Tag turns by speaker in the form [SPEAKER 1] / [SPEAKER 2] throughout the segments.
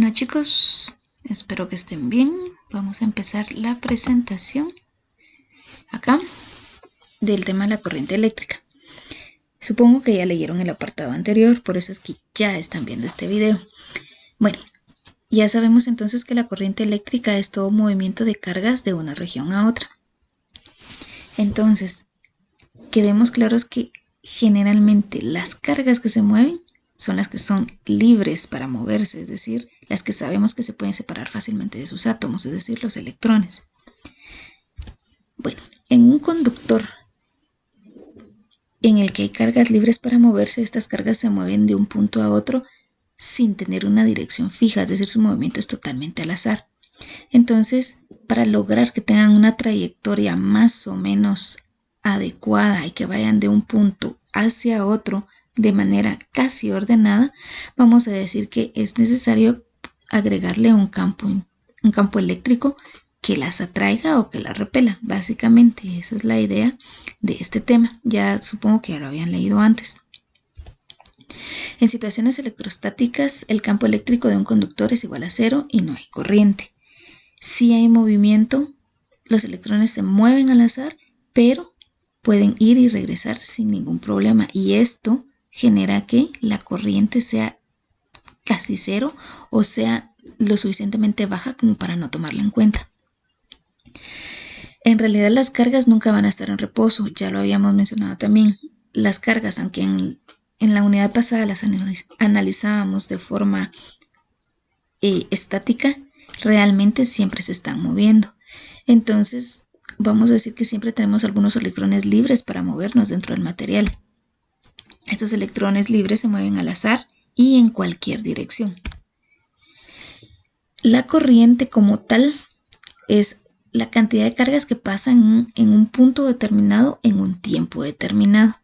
[SPEAKER 1] Bueno chicos, espero que estén bien. Vamos a empezar la presentación acá del tema de la corriente eléctrica. Supongo que ya leyeron el apartado anterior, por eso es que ya están viendo este video. Bueno, ya sabemos entonces que la corriente eléctrica es todo movimiento de cargas de una región a otra. Entonces, quedemos claros que generalmente las cargas que se mueven son las que son libres para moverse, es decir, las que sabemos que se pueden separar fácilmente de sus átomos, es decir, los electrones. Bueno, en un conductor en el que hay cargas libres para moverse, estas cargas se mueven de un punto a otro sin tener una dirección fija, es decir, su movimiento es totalmente al azar. Entonces, para lograr que tengan una trayectoria más o menos adecuada y que vayan de un punto hacia otro de manera casi ordenada, vamos a decir que es necesario agregarle un campo eléctrico que las atraiga o que las repela. Básicamente esa es la idea de este tema. Ya supongo que ya lo habían leído antes. En situaciones electrostáticas, el campo eléctrico de un conductor es igual a cero y no hay corriente. Si hay movimiento, los electrones se mueven al azar, pero pueden ir y regresar sin ningún problema, y esto genera que la corriente sea casi cero o sea lo suficientemente baja como para no tomarla en cuenta. En realidad las cargas nunca van a estar en reposo, ya lo habíamos mencionado también. Las cargas, aunque en la unidad pasada las analizábamos de forma estática, realmente siempre se están moviendo. Entonces vamos a decir que siempre tenemos algunos electrones libres para movernos dentro del material. Estos electrones libres se mueven al azar y en cualquier dirección. La corriente como tal es la cantidad de cargas que pasan en un punto determinado en un tiempo determinado.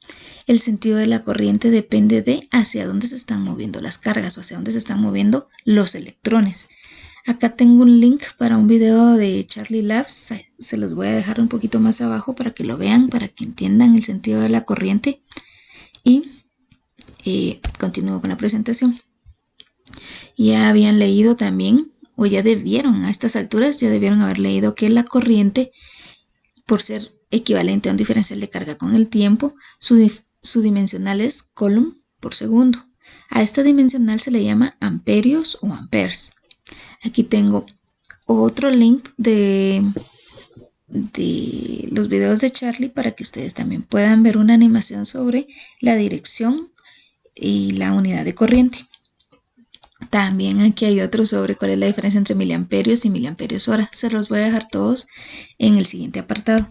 [SPEAKER 1] El sentido de la corriente depende de hacia dónde se están moviendo las cargas o hacia dónde se están moviendo los electrones. Acá tengo un link para un video de Charlie Labs, se los voy a dejar un poquito más abajo para que lo vean, para que entiendan el sentido de la corriente, y continúo con la presentación. Ya habían leído también, o ya debieron a estas alturas, ya debieron haber leído que la corriente, por ser equivalente a un diferencial de carga con el tiempo, su dimensional es coulomb por segundo. A esta dimensional se le llama amperios o amperes. Aquí tengo otro link de los videos de Charlie para que ustedes también puedan ver una animación sobre la dirección y la unidad de corriente. También aquí hay otro sobre cuál es la diferencia entre miliamperios y miliamperios hora. Se los voy a dejar todos en el siguiente apartado.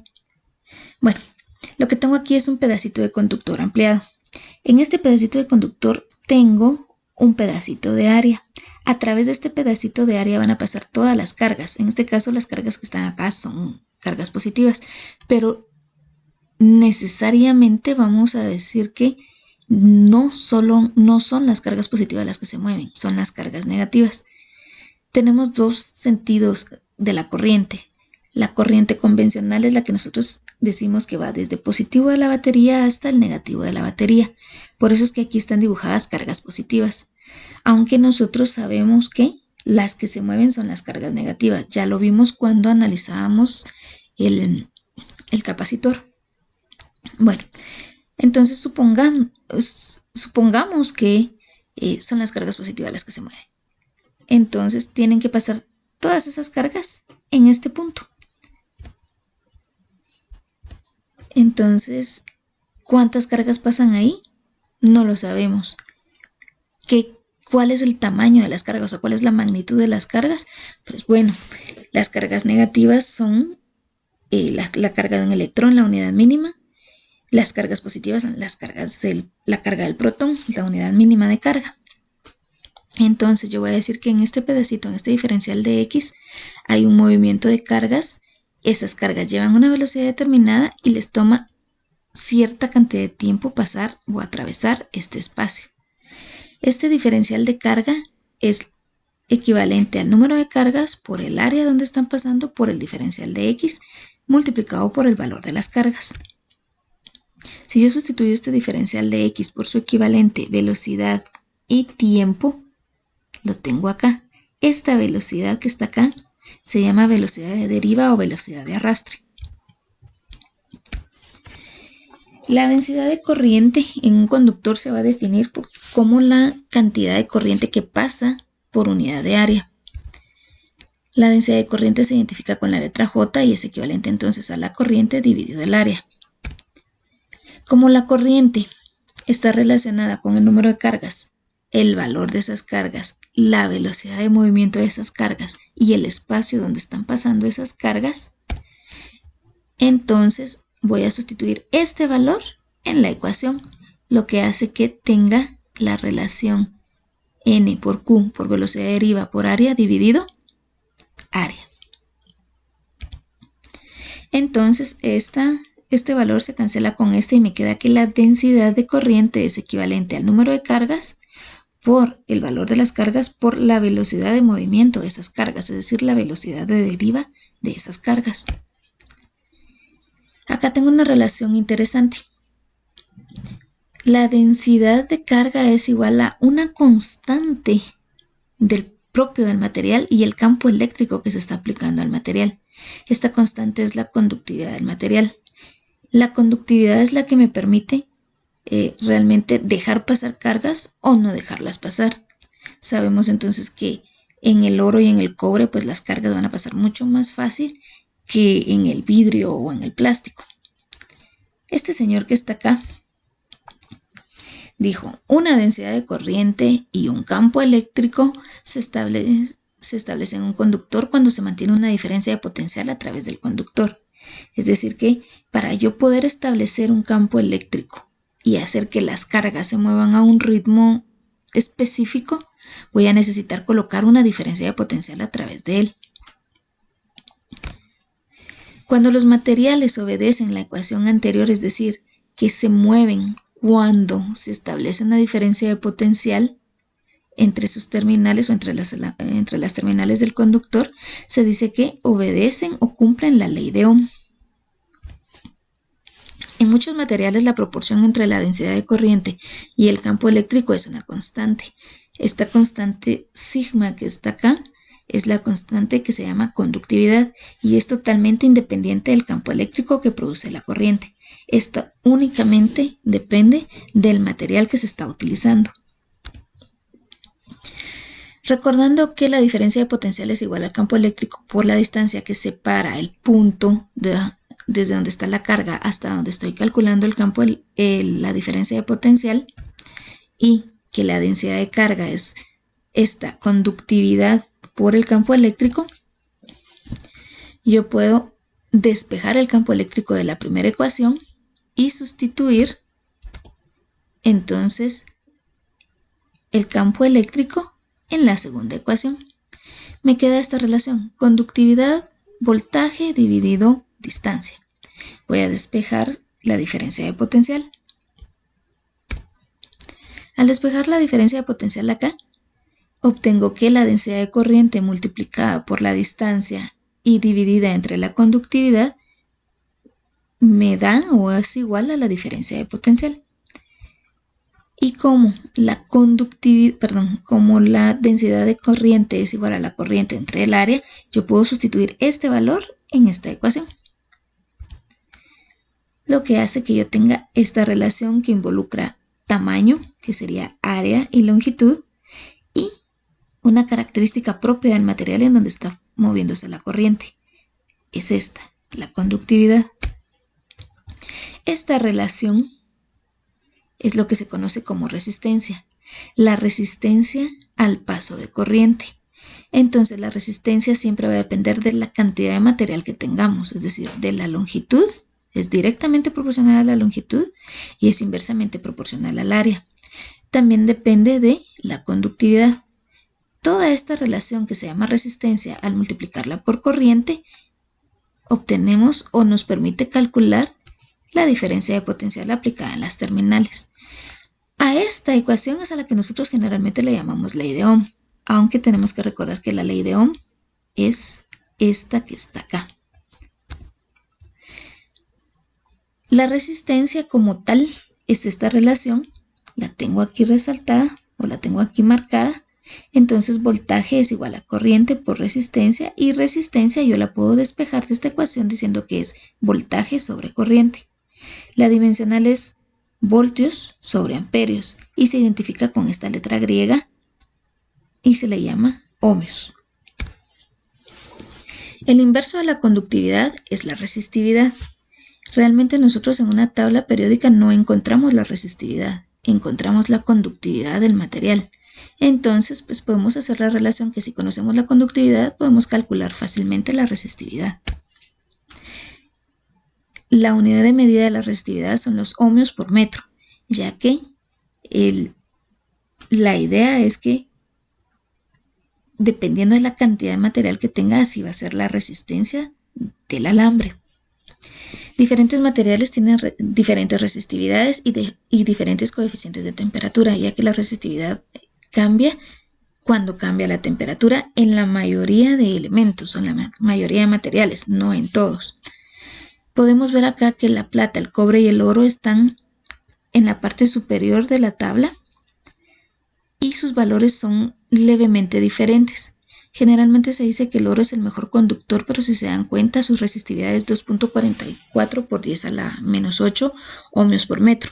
[SPEAKER 1] Bueno, lo que tengo aquí es un pedacito de conductor ampliado. En este pedacito de conductor tengo un pedacito de área. A través de este pedacito de área van a pasar todas las cargas. En este caso las cargas que están acá son cargas positivas, pero necesariamente vamos a decir que no son las cargas positivas las que se mueven, son las cargas negativas. Tenemos dos sentidos de la corriente. La corriente convencional es la que nosotros decimos que va desde positivo de la batería hasta el negativo de la batería. Por eso es que aquí están dibujadas cargas positivas. Aunque nosotros sabemos que las que se mueven son las cargas negativas. Ya lo vimos cuando analizábamos el capacitor. Bueno, entonces supongamos que son las cargas positivas las que se mueven. Entonces tienen que pasar todas esas cargas en este punto. Entonces, ¿cuántas cargas pasan ahí? No lo sabemos. ¿Cuál es el tamaño de las cargas o cuál es la magnitud de las cargas? Pues bueno, las cargas negativas son la carga de un electrón, la unidad mínima. Las cargas positivas son la carga del protón, la unidad mínima de carga. Entonces yo voy a decir que en este pedacito, en este diferencial de X, hay un movimiento de cargas. Esas cargas llevan una velocidad determinada y les toma cierta cantidad de tiempo pasar o atravesar este espacio. Este diferencial de carga es equivalente al número de cargas por el área donde están pasando por el diferencial de X multiplicado por el valor de las cargas. Si yo sustituyo este diferencial de X por su equivalente velocidad y tiempo, lo tengo acá. esta velocidad que está acá se llama velocidad de deriva o velocidad de arrastre. La densidad de corriente en un conductor se va a definir como la cantidad de corriente que pasa por unidad de área. La densidad de corriente se identifica con la letra J y es equivalente entonces a la corriente dividido el área. Como la corriente está relacionada con el número de cargas, el valor de esas cargas, la velocidad de movimiento de esas cargas y el espacio donde están pasando esas cargas, entonces voy a sustituir este valor en la ecuación, lo que hace que tenga la relación N por Q por velocidad de deriva por área dividido área. Entonces este valor se cancela con este y me queda que la densidad de corriente es equivalente al número de cargas por el valor de las cargas por la velocidad de movimiento de esas cargas, es decir, la velocidad de deriva de esas cargas. Acá tengo una relación interesante. La densidad de carga es igual a una constante propio del material y el campo eléctrico que se está aplicando al material. Esta constante es la conductividad del material. La conductividad es la que me permite realmente dejar pasar cargas o no dejarlas pasar. Sabemos entonces que en el oro y en el cobre pues las cargas van a pasar mucho más fácil que en el vidrio o en el plástico. Este señor que está acá dijo, una densidad de corriente y un campo eléctrico se establece en un conductor cuando se mantiene una diferencia de potencial a través del conductor. Es decir que para yo poder establecer un campo eléctrico y hacer que las cargas se muevan a un ritmo específico, voy a necesitar colocar una diferencia de potencial a través de él. Cuando los materiales obedecen la ecuación anterior, es decir, que se mueven cuando se establece una diferencia de potencial entre sus terminales o entre las terminales del conductor, se dice que obedecen o cumplen la ley de Ohm. En muchos materiales la proporción entre la densidad de corriente y el campo eléctrico es una constante. Esta constante sigma que está acá es la constante que se llama conductividad y es totalmente independiente del campo eléctrico que produce la corriente. Esto únicamente depende del material que se está utilizando. Recordando que la diferencia de potencial es igual al campo eléctrico por la distancia que separa el punto desde donde está la carga hasta donde estoy calculando el campo, la diferencia de potencial, y que la densidad de carga es esta conductividad por el campo eléctrico, yo puedo despejar el campo eléctrico de la primera ecuación y sustituir entonces el campo eléctrico en la segunda ecuación. Me queda esta relación, conductividad, voltaje dividido distancia. Voy a despejar la diferencia de potencial. Al despejar la diferencia de potencial acá, obtengo que la densidad de corriente multiplicada por la distancia y dividida entre la conductividad me da o es igual a la diferencia de potencial. Y como como la densidad de corriente es igual a la corriente entre el área, yo puedo sustituir este valor en esta ecuación. Lo que hace que yo tenga esta relación que involucra tamaño, que sería área y longitud, y una característica propia del material en donde está moviéndose la corriente. Es esta, la conductividad. Esta relación es lo que se conoce como resistencia. La resistencia al paso de corriente. Entonces la resistencia siempre va a depender de la cantidad de material que tengamos, es decir, de la longitud, es directamente proporcional a la longitud y es inversamente proporcional al área. También depende de la conductividad. Toda esta relación que se llama resistencia, al multiplicarla por corriente, obtenemos o nos permite calcular la diferencia de potencial aplicada en las terminales. A esta ecuación es a la que nosotros generalmente le llamamos ley de Ohm, aunque tenemos que recordar que la ley de Ohm es esta que está acá. La resistencia como tal es esta relación, la tengo aquí resaltada o la tengo aquí marcada, Entonces voltaje es igual a corriente por resistencia, y resistencia yo la puedo despejar de esta ecuación diciendo que es voltaje sobre corriente. La dimensional es voltios sobre amperios y se identifica con esta letra griega y se le llama ohmios. El inverso de la conductividad es la resistividad. Realmente nosotros en una tabla periódica no encontramos la resistividad, encontramos la conductividad del material. Entonces, pues podemos hacer la relación que si conocemos la conductividad, podemos calcular fácilmente la resistividad. La unidad de medida de la resistividad son los ohmios por metro, ya que la idea es que dependiendo de la cantidad de material que tenga, así va a ser la resistencia del alambre. Diferentes materiales tienen diferentes resistividades y diferentes coeficientes de temperatura, ya que la resistividad cambia cuando cambia la temperatura en la mayoría de elementos o en la mayoría de materiales, no en todos. Podemos ver acá que la plata, el cobre y el oro están en la parte superior de la tabla y sus valores son levemente diferentes. Generalmente se dice que el oro es el mejor conductor, pero si se dan cuenta, su resistividad es 2.44 por 10 a la menos 8 ohmios por metro.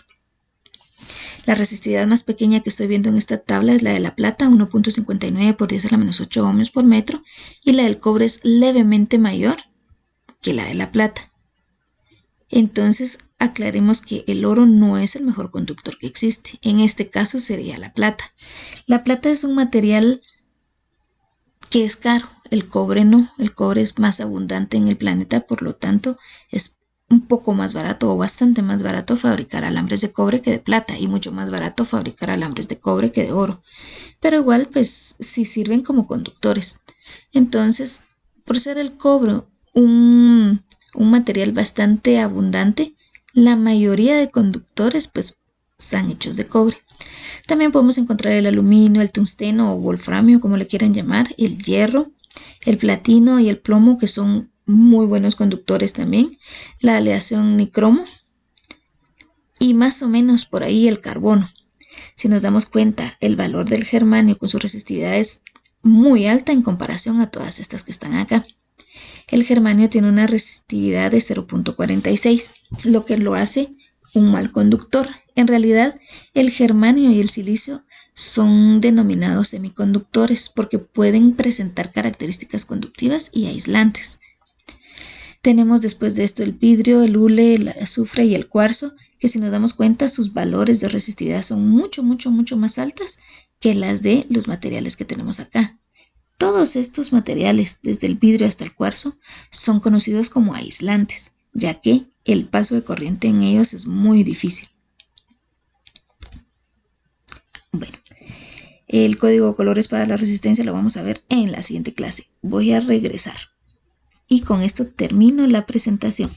[SPEAKER 1] La resistividad más pequeña que estoy viendo en esta tabla es la de la plata, 1.59 por 10 a la menos 8 ohmios por metro, y la del cobre es levemente mayor que la de la plata. Entonces, aclaremos que el oro no es el mejor conductor que existe. En este caso sería la plata. La plata es un material que es caro, el cobre no. El cobre es más abundante en el planeta, por lo tanto, es un poco más barato o bastante más barato fabricar alambres de cobre que de plata, y mucho más barato fabricar alambres de cobre que de oro. Pero igual, pues, sí sirven como conductores. Entonces, por ser el cobre un material bastante abundante, la mayoría de conductores pues están hechos de cobre. También podemos encontrar el aluminio, el tungsteno o wolframio, como le quieran llamar, el hierro, el platino y el plomo, que son muy buenos conductores también, la aleación nicromo y más o menos por ahí el carbono. Si nos damos cuenta, el valor del germanio con su resistividad es muy alta en comparación a todas estas que están acá. El germanio tiene una resistividad de 0.46, lo que lo hace un mal conductor. En realidad, el germanio y el silicio son denominados semiconductores porque pueden presentar características conductivas y aislantes. Tenemos después de esto el vidrio, el hule, el azufre y el cuarzo, que si nos damos cuenta sus valores de resistividad son mucho más altas que las de los materiales que tenemos acá. Todos estos materiales, desde el vidrio hasta el cuarzo, son conocidos como aislantes, ya que el paso de corriente en ellos es muy difícil. Bueno, el código de colores para la resistencia lo vamos a ver en la siguiente clase. Voy a regresar. Y con esto termino la presentación.